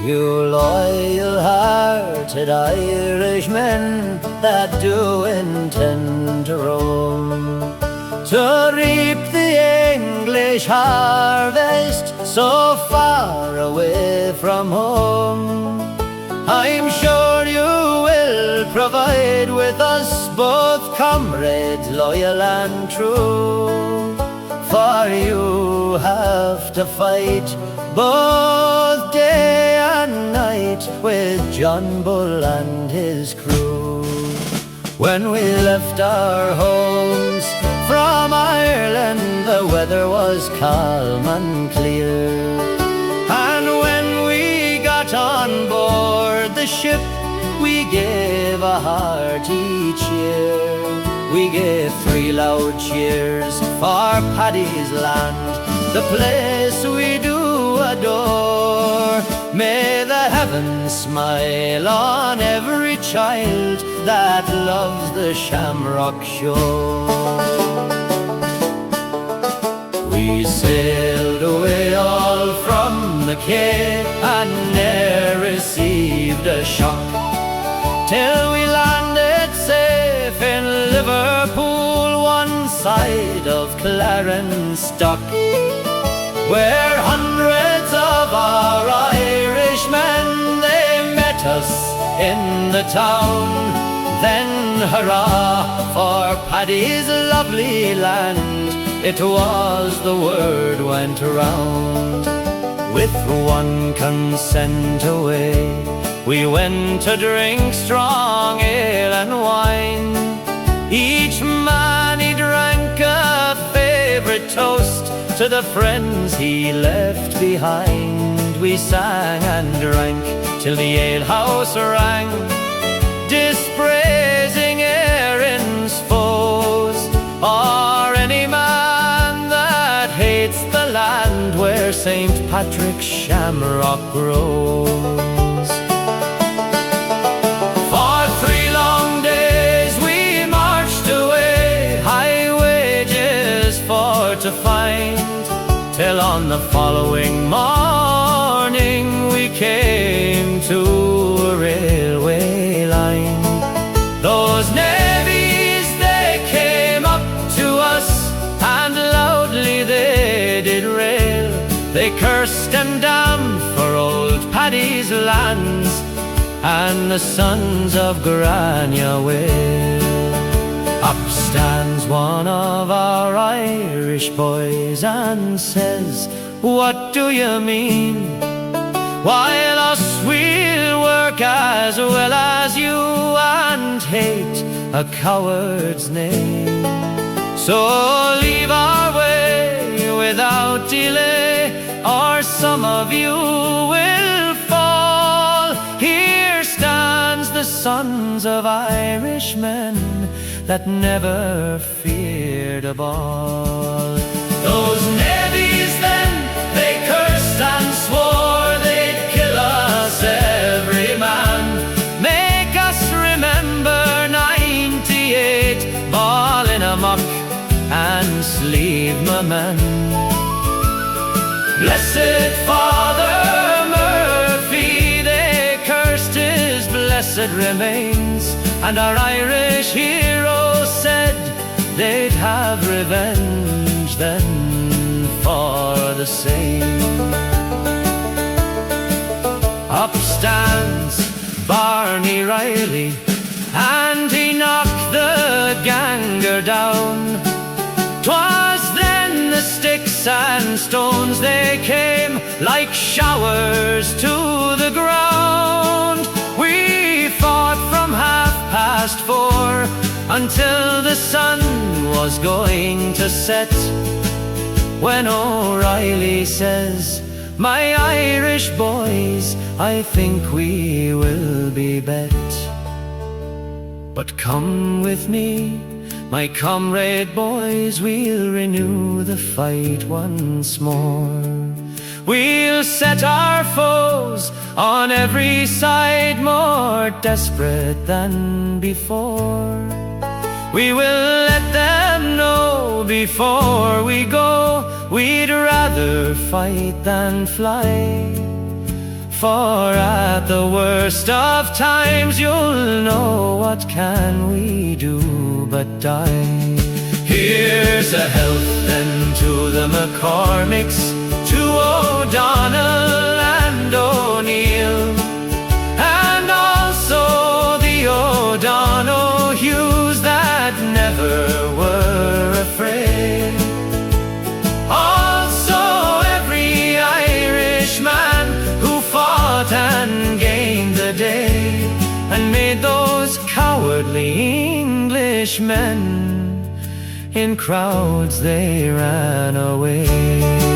You loyal-hearted Irishmen that do intend to roam, to reap the English harvest so far away from home. I'm sure you will provide with us both comrades loyal and true, for you have to fight both day and night with John Bull and his crew. When we left our homes from Ireland, the weather was calm and clear, and when we got on board the ship, we gave a hearty cheer. We gave 3 loud cheers for Paddy's land, the place we do adore. May the heavens smile on every child that loves the Shamrock shore. We sailed away all from the Cape and ne'er received a shock, till we landed safe in Liverpool, one side of Clarenstock, where hundreds of our Irishmen, they met us in the town. Then hurrah for Paddy's lovely land, it was the word went round. With one consent away, we went to drink strong ale and wine. Each man he drank a favourite toast to the friends he left behind. We sang and drank till the alehouse rang, dispraising Erin's foes, or any man that hates the land where St. Patrick's shamrock grows. For 3 long days we marched away, high wages for to find, till on the following morning we came to a railway line. Those navvies, they came up to us, and loudly they did rail. They cursed and damned for old Paddy's lands and the sons of Granuaile. Up stands one of our Irish boys and says, "What do you mean? While us we'll work as well as you, and hate a coward's name. So leave our way without delay, or some of you will fall. Here stands the sons of Irishmen that never feared a ball." Those navvies then, they cursed and swore they'd kill us every man. Make us remember 98, ball in a muck and sleeve my man. Blessed Father Murphy, they cursed his blessed remains, and our Irish heroes said they'd have revenge then for the same. Up stands Barney Riley, and he knocked the ganger down. 'Twas then the sticks and stones, they came like showers to the ground. We fought from 4:30 until the sun was going to set, when O'Reilly says, "My Irish boys, I think we will be bet. But come with me, my comrade boys, we'll renew the fight once more. We'll set our foes on every side more desperate than before. We will let them know before we go, we'd rather fight than fly. For at the worst of times you'll know what can we do but die. Here's a health then to the McCormicks, to O'Donnell and O'Neill, and also the O'Donohues that never were afraid. Also every Irishman who fought and gained the day, and made those cowardly Englishmen in crowds they ran away.